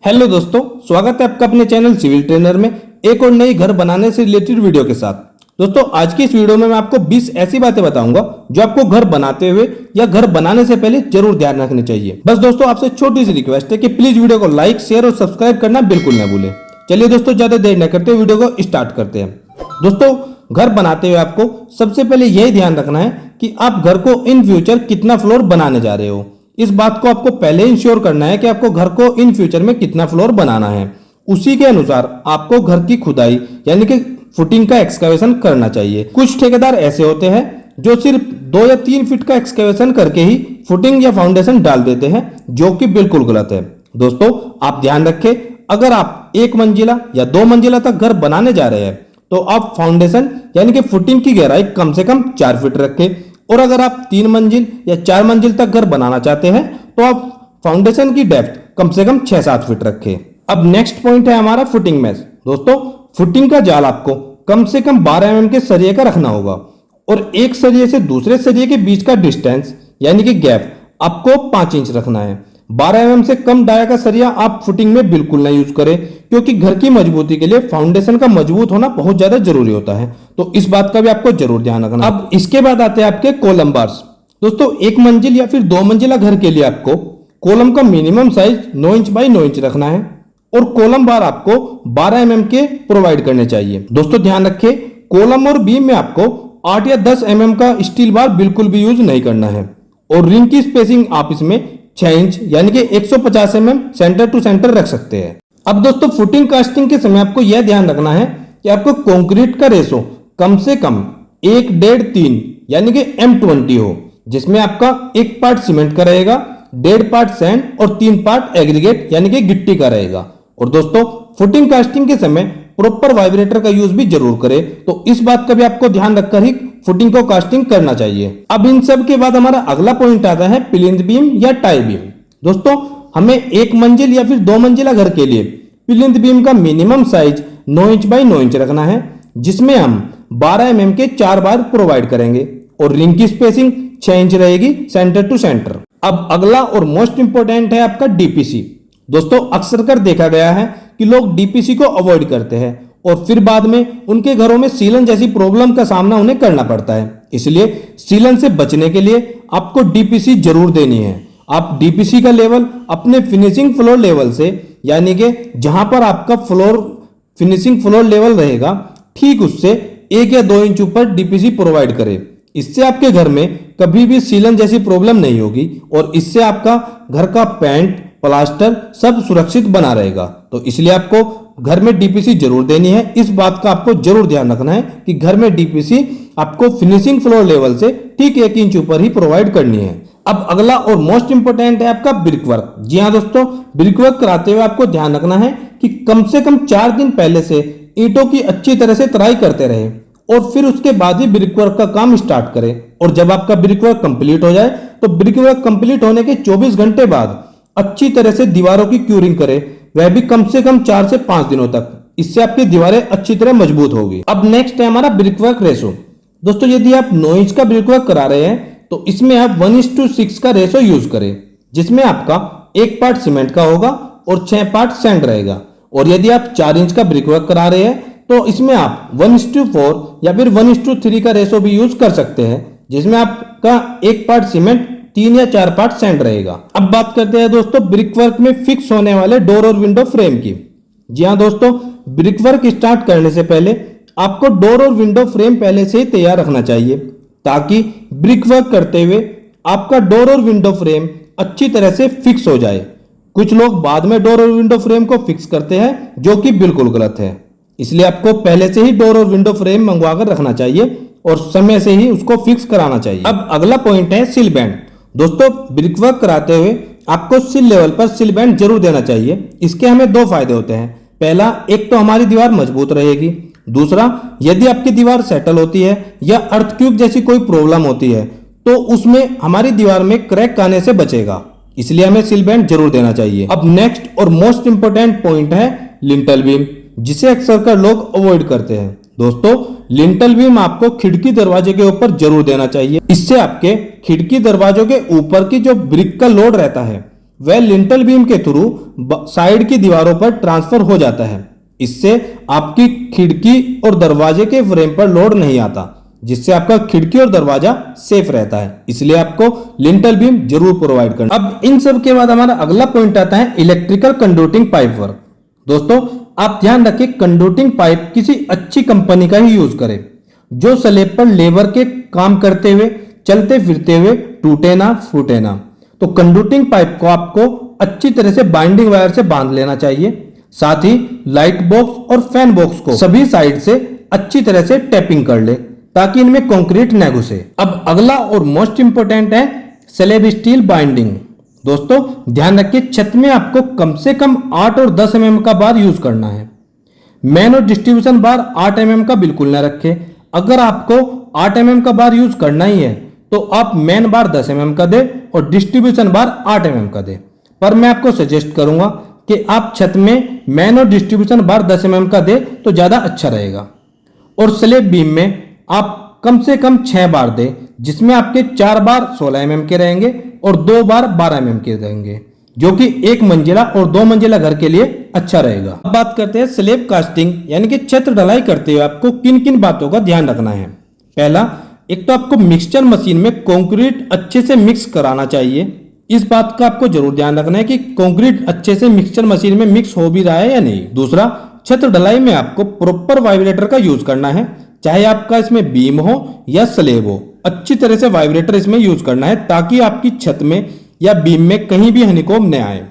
Hello दोस्तों, स्वागत है आपका अपने चैनल सिविल ट्रेनर में एक और नई घर बनाने से रिलेटेड वीडियो के साथ। दोस्तों, आज की इस वीडियो में मैं आपको 20 ऐसी बातें बताऊंगा जो आपको घर बनाते हुए या घर बनाने से पहले जरूर ध्यान रखनी चाहिए। बस दोस्तों, आपसे छोटी सी रिक्वेस्ट है कि प्लीज वीडियो को लाइक, शेयर और सब्सक्राइब करना बिल्कुल न भूलें। चलिए दोस्तों, ज्यादा देर न करते वीडियो को स्टार्ट करते हैं। दोस्तों, घर बनाते हुए आपको सबसे पहले यही ध्यान रखना है कि आप घर को इन फ्यूचर कितना फ्लोर बनाने जा रहे हो। इस बात को आपको पहले इंश्योर करना है कि आपको घर को इन फ्यूचर में कितना फ्लोर बनाना है। उसी के अनुसार आपको घर की खुदाई यानी कि फुटिंग का एक्सकवेशन करना चाहिए। कुछ ठेकेदार ऐसे होते हैं जो सिर्फ 2 या 3 फीट का एक्सकवेशन करके ही फुटिंग या फाउंडेशन डाल देते हैं, जो कि बिल्कुल गलत है। दोस्तों, आप ध्यान रखें, अगर आप 1 मंजिला या 2 मंजिला तक घर बनाने जा रहे हैं तो आप फाउंडेशन यानी कि फुटिंग की गहराई कम से कम 4 फीट रखें, और अगर आप 3 मंजिल या 4 मंजिल तक घर बनाना चाहते हैं तो आप फाउंडेशन की डेप्थ कम से कम 6-7 फीट रखें। अब नेक्स्ट पॉइंट है हमारा फुटिंग मैश। दोस्तों, फुटिंग का जाल आपको कम से कम 12 mm के सरिये का रखना होगा, और एक सरिये से दूसरे सरिये के बीच का डिस्टेंस यानी कि गैप आपको 5 इंच रखना है। 12 mm से कम डाया का सरिया आप फुटिंग में बिल्कुल ना यूज करें, क्योंकि घर की मजबूती के लिए फाउंडेशन का मजबूत होना बहुत ज्यादा जरूरी होता है। तो इस बात का भी आपको जरूर ध्यान रखना। अब इसके बाद आते हैं आपके कॉलम बार्स। दोस्तों, 1 मंजिल या फिर 2 मंजिला घर के लिए आपको कॉलम का minimum size 9 inch by 9 inch रखना है, और कॉलम बार आपको 12 mm के प्रोवाइड करने चाहिए। दोस्तों, ध्यान रखें, कॉलम और बीम में आपको 8 या 10 mm का स्टील बार बिल्कुल भी यूज नहीं करना है, और रिंग की स्पेसिंग आप इसमें 6 इंच यानी कि 150 mm सेंटर टू सेंटर रख सकते हैं। अब दोस्तों, फुटिंग कास्टिंग के समय आपको यह ध्यान रखना है कि आपको कंक्रीट का रेशो कम से कम 1.5-3 यानी कि M20 हो, जिसमें आपका 1 पार्ट सीमेंट का रहेगा, 1.5 पार्ट सैंड और 3 पार्ट एग्रीगेट यानी कि गिट्टी का रहेगा। और दोस्तों, फुटिंग कास्टिंग के समय प्रॉपर वाइब्रेटर का यूज भी जरूर करें, तो इस बात का भी आपको ध्यान रखकर ही फुटिंग को कास्टिंग करना चाहिए। अब इन सब के बाद हमारा अगला पॉइंट आता है प्लिंथ बीम या टाई बीम। दोस्तों, हमें 1 मंजिल या फिर 2 मंजिला घर के लिए प्लिंथ बीम का minimum size 9 inch by 9 inch रखना है, जिसमें हम 12 mm के 4 बार प्रोवाइड करेंगे, और रिंग की स्पेसिंग 6 इंच रहेगी सेंटर टू सेंटर। अब अगला और मोस्ट इंपोर्टेंट है आपका डीपीसी। दोस्तों, अक्सर कर देखा गया है कि लोग डीपीसी को अवॉइड करते हैं और फिर बाद में उनके घरों में सीलन जैसी प्रॉब्लम का सामना उन्हें करना पड़ता है। इसलिए सीलन से बचने के लिए आपको डीपीसी जरूर देनी है। आप डीपीसी का लेवल अपने फिनिशिंग फ्लोर लेवल से यानी कि जहां पर आपका फिनिशिंग फ्लोर लेवल रहेगा ठीक उससे 1 या 2 इंच ऊपर डीपीसी प्रोवाइड करें। इससे आपके घर में कभी भी सीलन जैसी प्रॉब्लम नहीं होगी, और इससे आपका घर का पेंट प्लास्टर सब सुरक्षित बना रहेगा। तो इसलिए आपको घर में डीपीसी जरूर देनी है। इस बात का आपको जरूर ध्यान रखना है कि घर में डीपीसी आपको फिनिशिंग फ्लोर लेवल से ठीक 1 इंच ऊपर ही प्रोवाइड करनी है। अब अगला और मोस्ट इंपोर्टेंट है आपका ब्रिक वर्क। जी हाँ दोस्तों, ब्रिक वर्क कराते हुए आपको ध्यान रखना है कि कम से कम 4 दिन पहले से ईंटों की अच्छी तरह से तराई करते रहे, और फिर उसके बाद ही ब्रिक वर्क का काम स्टार्ट करें। और जब आपका ब्रिक वर्क कंप्लीट हो जाए तो ब्रिक वर्क कंप्लीट होने के 24 घंटे बाद अच्छी तरह से दीवारों की क्यूरिंग करें, वह भी कम से कम 4 से 5 दिनों तक। इससे आपकी दीवारें अच्छी तरह मजबूत होगी। अब नेक्स्ट है हमारा ब्रिक वर्क रेशो। दोस्तों, यदि आप 9 इंच का ब्रिक वर्क करा रहे हैं तो इसमें आप 1:6 का रेशो यूज करें, जिसमें आपका 1 पार्ट सीमेंट का होगा और 6 पार्ट सैंड रहेगा। और यदि आप 4 इंच का ब्रिक वर्क करा रहे हैं तो इसमें आप 1:4 या फिर 1:3 का रेशो भी यूज कर सकते हैं, जिसमें आपका 1 पार्ट सीमेंट 3 या 4 पार्ट सैंड रहेगा। अब बात करते हैं दोस्तों ब्रिक वर्क में फिक्स होने वाले डोर और विंडो फ्रेम की। जी हाँ दोस्तों, ब्रिक वर्क स्टार्ट करने से पहले आपको डोर और विंडो फ्रेम पहले से ही तैयार रखना चाहिए, ताकि ब्रिक वर्क करते हुए आपका डोर और विंडो फ्रेम अच्छी तरह से फिक्स हो जाए। कुछ लोग बाद में डोर और विंडो फ्रेम को फिक्स करते हैं, जो कि बिल्कुल गलत है। इसलिए आपको पहले से ही डोर और विंडो फ्रेम मंगवा कर रखना चाहिए और समय से ही उसको फिक्स कराना चाहिए। अब अगला पॉइंट है सिल बैंड। दोस्तों, ब्रिक वर्क कराते हुए आपको सिल लेवल पर सिल बैंड जरूर देना चाहिए। इसके हमें 2 फायदे होते हैं। पहला, एक तो हमारी दीवार मजबूत रहेगी, दूसरा, यदि आपकी दीवार सेटल होती है या अर्थक्वेक जैसी कोई प्रॉब्लम होती है तो उसमें हमारी दीवार में क्रैक आने से बचेगा। इसलिए हमें सिल बैंड जरूर देना चाहिए। अब नेक्स्ट और मोस्ट इंपोर्टेंट पॉइंट है लिंटल बीम, जिसे अक्सर कर लोग अवॉइड करते हैं। दोस्तों, लिंटल बीम आपको खिड़की दरवाजे के ऊपर जरूर देना चाहिए। इससे आपके खिड़की दरवाजों के ऊपर की जो ब्रिक का लोड रहता है वह लिंटल बीम के थ्रू साइड की दीवारों पर ट्रांसफर हो जाता है। इससे आपकी खिड़की और दरवाजे के फ्रेम पर लोड नहीं आता, जिससे आपका खिड़की और दरवाजा सेफ रहता है। इसलिए आपको लिंटल बीम जरूर प्रोवाइड करना। अब इन सब के बाद हमारा अगला पॉइंट आता है इलेक्ट्रिकल कंडक्टिंग पाइप वर्क। दोस्तों आप ध्यान रखें, कंडक्टिंग पाइप किसी अच्छी कंपनी का ही यूज करें, जो स्लैब पर लेबर के काम करते हुए चलते फिरते हुए टूटे ना फूटे ना। तो कंडक्टिंग पाइप को आपको अच्छी तरह से बाइंडिंग वायर से बांध लेना चाहिए। साथ ही लाइट बॉक्स और फैन बॉक्स को सभी साइड से अच्छी तरह से टैपिंग कर ले, ताकि इनमें कंक्रीट न घुसे। अब अगला और मोस्ट इंपोर्टेंट है स्लैब स्टील बाइंडिंग। दोस्तों ध्यान रखिए, छत में आपको कम से कम 8 और 10 mm का बार यूज करना है। मेन और डिस्ट्रीब्यूशन बार 8 mm का बिल्कुल न रखें। अगर आपको 8 mm का बार यूज करना ही है तो आप मेन बार 10 mm का दे और डिस्ट्रीब्यूशन बार 8 mm का दे। पर मैं आपको सजेस्ट करूंगा कि आप छत में मेन और डिस्ट्रीब्यूशन बार 10 mm का दे तो ज्यादा अच्छा रहेगा। और स्लैब बीम में आप कम से कम 6 बार दे, जिसमें आपके 4 बार 16 mm के रहेंगे और 2 बार 12 mm के रहेंगे, जो कि 1 मंजिला और 2 मंजिला घर के लिए अच्छा रहेगा। अब बात करते हैं स्लैब कास्टिंग यानी कि छत ढलाई करते हुए आपको किन किन बातों का ध्यान रखना है। पहला, एक तो आपको मिक्सचर मशीन में कंक्रीट अच्छे से मिक्स कराना चाहिए। इस बात का आपको जरूर ध्यान रखना है कि कंक्रीट अच्छे से मिक्सचर मशीन में मिक्स हो भी रहा है या नहीं। दूसरा, छत ढलाई में आपको प्रॉपर वाइब्रेटर का यूज करना है, चाहे आपका इसमें बीम हो या स्लैब हो। अच्छी तरह से वाइब्रेटर इसमें यूज करना है, ताकि आपकी छत में या बीम में कहीं भी हनीकॉम न आए।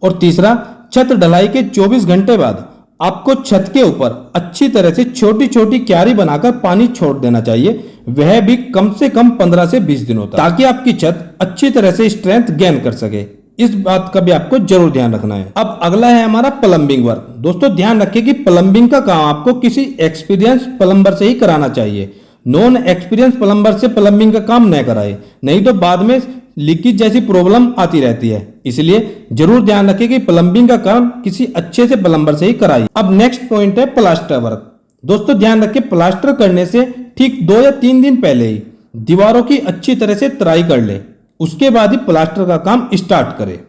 और तीसरा, छत ढलाई के 24 घंटे बाद आपको छत के ऊपर अच्छी तरह से छोटी छोटी क्यारी बनाकर पानी छोड़ देना चाहिए, वह भी कम से कम 15 से 20 दिनों तक, ताकि आपकी छत अच्छी तरह से स्ट्रेंथ गेन कर सके। इस बात का भी आपको जरूर ध्यान रखना है। अब अगला है हमारा प्लम्बिंग वर्क। दोस्तों ध्यान रखिए कि प्लम्बिंग का काम आपको किसी एक्सपीरियंस प्लम्बर से ही कराना चाहिए। नॉन एक्सपीरियंस प्लम्बर से प्लम्बिंग का काम न कराए, नहीं तो बाद में लीकेज जैसी प्रॉब्लम आती रहती है। इसलिए जरूर ध्यान रखिए कि प्लम्बिंग का काम किसी अच्छे से प्लम्बर से ही कराइए। अब नेक्स्ट पॉइंट है प्लास्टर वर्क। दोस्तों ध्यान रखिए, प्लास्टर करने से ठीक 2 या 3 दिन पहले ही दीवारों की अच्छी तरह से तराई कर ले, उसके बाद ही प्लास्टर का काम स्टार्ट करें।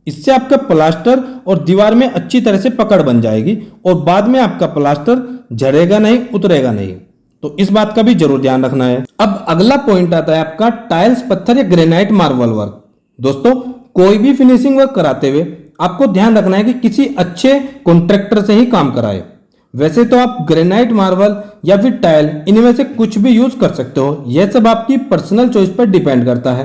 इससे आपका प्लास्टर और दीवार में अच्छी तरह से पकड़ बन जाएगी और बाद में आपका प्लास्टर झड़ेगा नहीं, उतरेगा नहीं। तो इस बात का भी जरूर ध्यान रखना है। अब अगला पॉइंट आता है आपका टाइल्स, पत्थर या ग्रेनाइट मार्बल वर्क। दोस्तों कोई भी फिनिशिंग वर्क कराते हुए आपको ध्यान रखना है कि किसी अच्छे कॉन्ट्रैक्टर से ही काम कराए। वैसे तो आप ग्रेनाइट, मार्बल या फिर टाइल, इनमें से कुछ भी यूज कर सकते हो। यह सब आपकी पर्सनल चॉइस पर डिपेंड करता है,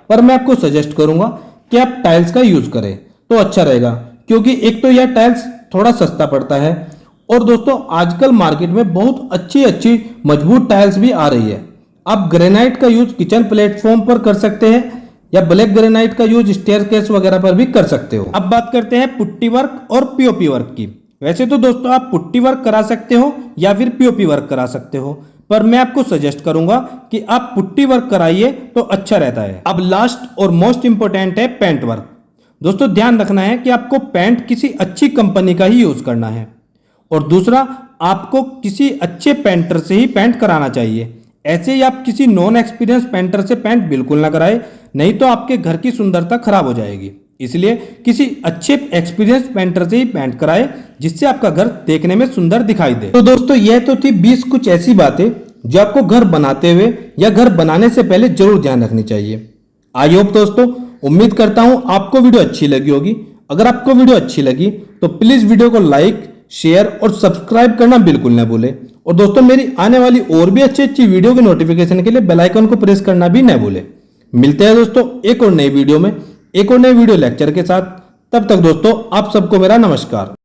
पर मैं आपको सजेस्ट करूंगा कि आप टाइल्स का यूज करें तो अच्छा रहेगा, क्योंकि एक तो यह टाइल्स थोड़ा सस्ता पड़ता है और दोस्तों आजकल मार्केट में बहुत अच्छी अच्छी मजबूत टाइल्स भी आ रही है। आप ग्रेनाइट का यूज किचन प्लेटफॉर्म पर कर सकते हैं या ब्लैक ग्रेनाइट का यूज स्टेयरकेस वगैरह पर भी कर सकते हो। अब बात करते हैं पुट्टी वर्क और पीओपी वर्क की। वैसे तो दोस्तों आप पुट्टी वर्क करा सकते हो या फिर पीओपी वर्क करा सकते हो, पर मैं आपको सजेस्ट करूंगा कि आप पुट्टी वर्क कराइए तो अच्छा रहता है। अब लास्ट और मोस्ट इंपोर्टेंट है पेंट वर्क। दोस्तों ध्यान रखना है कि आपको पेंट किसी अच्छी कंपनी का ही यूज करना है और दूसरा, आपको किसी अच्छे पेंटर से ही पेंट कराना चाहिए। ऐसे ही आप किसी नॉन एक्सपीरियंस पेंटर से पेंट बिल्कुल ना कराए, नहीं तो आपके घर की सुंदरता खराब हो जाएगी। इसलिए किसी अच्छे एक्सपीरियंस पेंटर से ही पेंट कराए, जिससे आपका घर देखने में सुंदर दिखाई दे। तो दोस्तों यह तो थी 20 कुछ ऐसी बातें जो आपको घर बनाते हुए या घर बनाने से पहले जरूर ध्यान रखनी चाहिए। आई होप दोस्तों, उम्मीद करता हूं आपको वीडियो अच्छी लगी होगी। अगर आपको वीडियो अच्छी लगी तो प्लीज वीडियो को लाइक, शेयर और सब्सक्राइब करना बिल्कुल ना भूलें। और दोस्तों मेरी आने वाली और भी अच्छी अच्छी वीडियो के नोटिफिकेशन के लिए बेल आइकन को प्रेस करना भी ना भूलें। मिलते हैं दोस्तों एक और नई वीडियो में, एक और नए वीडियो लेक्चर के साथ। तब तक दोस्तों आप सबको मेरा नमस्कार।